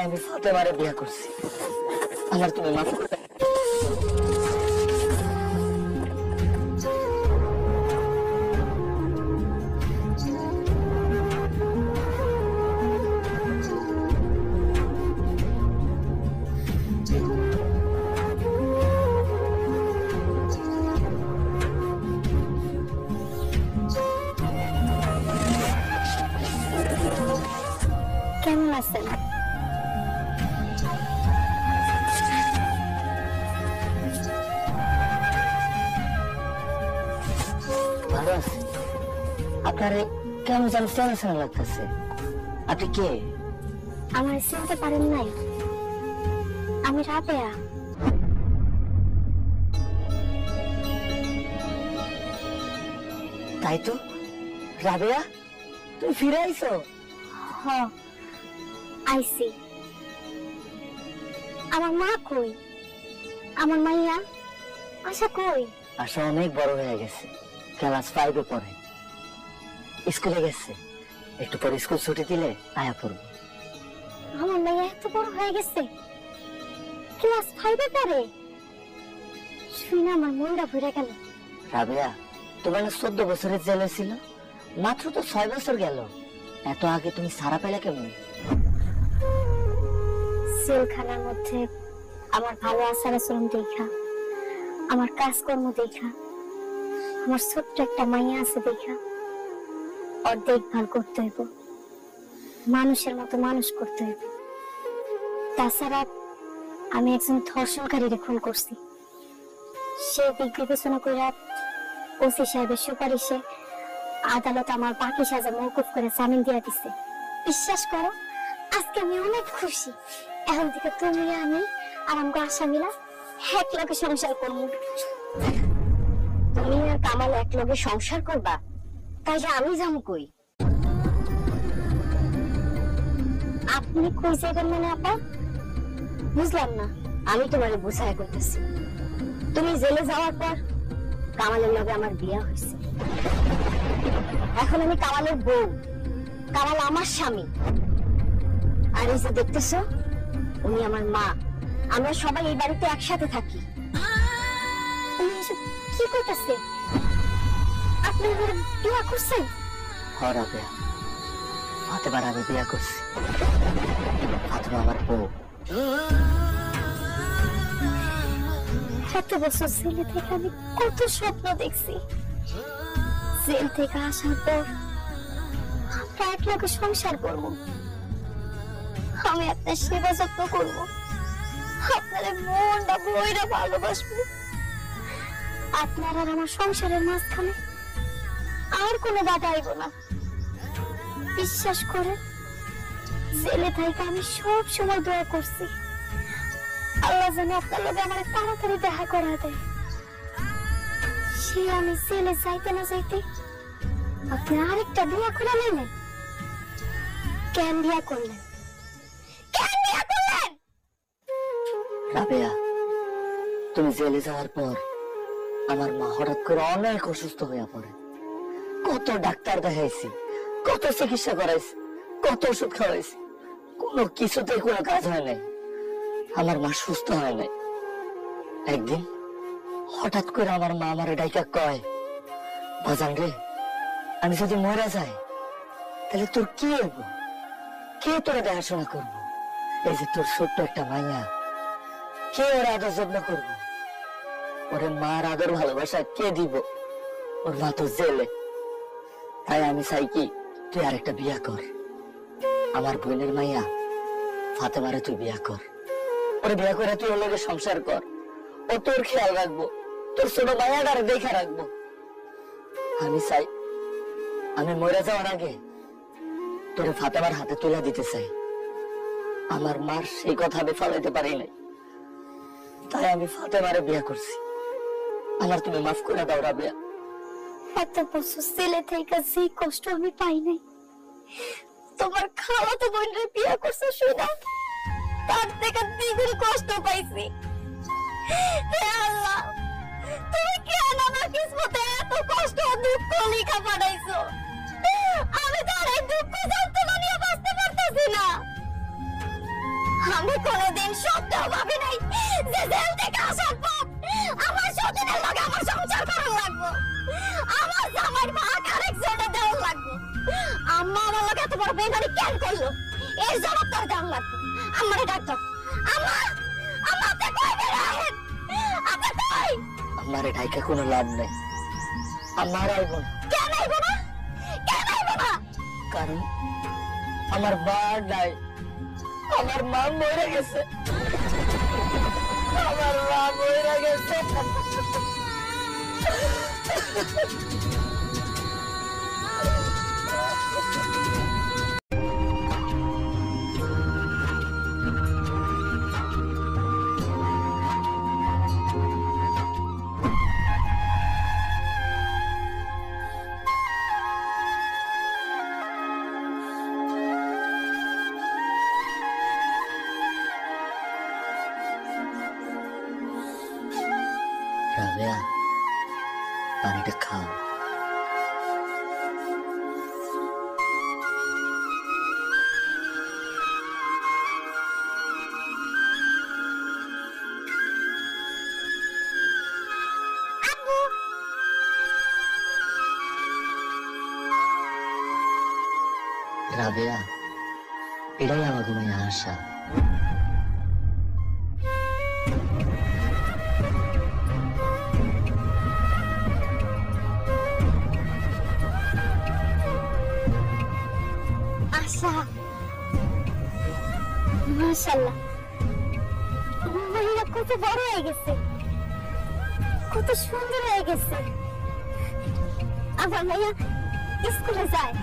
আমি ফাতেমারে বিয়ে করছি, আমার তুমি মাফ করে দাও। কেমন আছেন? ভালো আছি। আপনার কেমন যেন চেনা চেনা লাগতেছে, আপনি কে? আমার চিনতে পারেন নাই? আমি রাবেয়া। তাই তো, রাবেয়া তুমি ফিরে আইছো? হ, আইসি। আমার মা কই? আমার মাইয়া আশা কই? আশা অনেক বড় হয়ে গেছে, ক্লাস 5-এ পড়ে, স্কুলে গেছে। একটু পরে স্কুল ছুটি দিলে আয়া পড়বো। আমার মাইয়া এত বড় হয়ে গেছে, ক্লাস 5-এ পড়ে? শুনে আমার মনটা ভরে গেল। রাবেয়া, তোমার না 14 বছরের জেলে ছিল, মাত্র তো 6 বছর গেল, এত আগে তুমি সারা পেলে কেমন? জেলখানার মধ্যে আমার ভালো আচার আচরণ দেখা, আমার কাজকর্ম দেখা, আমার ছোট্ট একটা মাইয়া আছে দেখা, ওর দেখভাল করতে হইব, মানুষের মতো মানুষ করতে হইব। তাছাড়া আমি একজন ধর্ষণকারীরে খুন করছি, সে দিক বিবেচনা করে ওসি সাহেবের সুপারিশে আদালত আমার বাকি সাজা মওকুফ করে জামিন দিয়ে দিছে। বিশ্বাস করো, আজকে আমি অনেক খুশি। এখন থেকে তুমি আমি আর আমগো আসামিরা এক লগে সংসার করবো। তুমি আর কামাল এক লগে সংসার করবা, তাইলে আমি যাবো কই? আপনি কই যাবেন মানে আপা? বুঝলাম না। আমি তোমারে বুঝাই করতেছি, তুমি জেলে যাওয়ার পর কামালের লগে আমার বিয়ে হয়েছে। এখন আমি কামালের বউ, কামাল আমার স্বামী। আর এই যে দেখতেছো, উনি আমার মা। আমরা সবাই এই বাড়িতে একসাথে থাকি। উনি এসব কি করতেছে? আপনি ওনার বিয়ে করছেন? হ্যাঁ রাবেয়া, ফাতেমার আমি বিয়ে করছি, ফাতেমা আমার বউ। এত বছর জেলে থেকে আমি কত স্বপ্ন দেখছি। জেল থেকে আসার পর আমরা এক লগে সংসার করব, আমি আপনার সেবা যত্ন করব, আপনার মনটা বইরা ভালোবাসবো। আপনার আর আমার সংসারের মাঝখানে আর কোনো বাধা আইব না। বিশ্বাস করে, জেলে থেকে আমি সব সময় দোয়া করছি আল্লাহ যেন আপনার লগে আমার তাড়াতাড়ি দেখা করা দেয়। সে আমি জেলে যাইতে না যাইতে আপনি আরেকটা বিয়ে করে নিলেন। কেন বিয়ে করলেন? কেন বিয়ে করলেন? রাবেয়া, তুমি জেলে যাওয়ার পর আমার মা হঠাৎ করে অনেক অসুস্থ হয়ে পড়ে। কত ডাক্তার দেখাইছি, কত চিকিৎসা করাইছি, কত ওষুধ খাওয়াইছি, কোনো কিছুতেই কোনো কাজ হয় নাই। আমার মা সুস্থ হয় নাই। একদিন হঠাৎ করে আমার মা আমার ডাইকা কয়, বাজান রে, আমি যদি মরে যাই তাহলে তোর কি হইব? কে তোরা দেখাশোনা করবো? এই যে তোর ছোট্ট একটা মাইয়া, কে ওর আদর যত্ন করবো? ওরে মার আদর ভালোবাসা কে দিব? ওর মা তো জেলে। তাই আমি চাই কি, তুই আরেকটা বিয়া কর, আমার বোনের মাইয়া ফাতেমারে তুই বিয়া কর। ওরে বিয়া করে তুই ওর লগে সংসার কর, ও তোর খেয়াল রাখবো, তোর ছোট মাইয়াটারে দেখে রাখবো। আমি চাই আমি মরে যাওয়ার আগে তোরে ফাতেমার হাতে তুলে দিতে চাই। আমার মার সেই কথা আমি ফলাইতে পারি নাই, তাই আমি ফাতেমারে বিয়া করছি। আমার তুমি মাফ করে দাও রাবেয়া। এত বছর জেলে থেকে যে কষ্ট আমি পাই নাই, তোমার খালাতো বোনের বিয়ে করছো শুনা তার থেকে দ্বিগুণ কষ্ট পাইছি। হে আল্লাহ, তুমি কেন আমার কিসমতে এত কষ্ট দুঃখ লেখা পাঠাইছো? আমি তো আর এই দুঃখ যন্ত্রণা নিয়ে বাঁচতে পারতেছি না। আমি কোনোদিন সত্যিও ভাবি নাই যে জেল থেকে আসার পর আমার সতীনের লগে আমার সংসার করার লাগবো, আমার জামাইর ভাগ আরেকজনে দেওয়ার লাগবো। আম্মা আমার লগে এত বড় বেইমানি কেন করলো, এর জবাব তোর দেওয়ার লাগবে। আমারে ডাক দাও। আম্মা, আম্মা আপনি কই বেরাহেন? আপনি কই? আমারে ডাইকা কোনো লাভ নাই, আমার আইব না। কেন আইব না? কেন আইব না? কারণ আমার মা নাই, আমার মা মরে গেছে, আমার মা মরে গেছে। রাবেয়া, পানিটা খাও। রাবেয়া, এটাই আমার ঘুমাই আশা। আশা, মাশাআল্লাহ, মাইয়া কত বড় হয়ে গেছে, কত সুন্দর হয়ে গেছে। আমার মাইয়া স্কুলে যায়।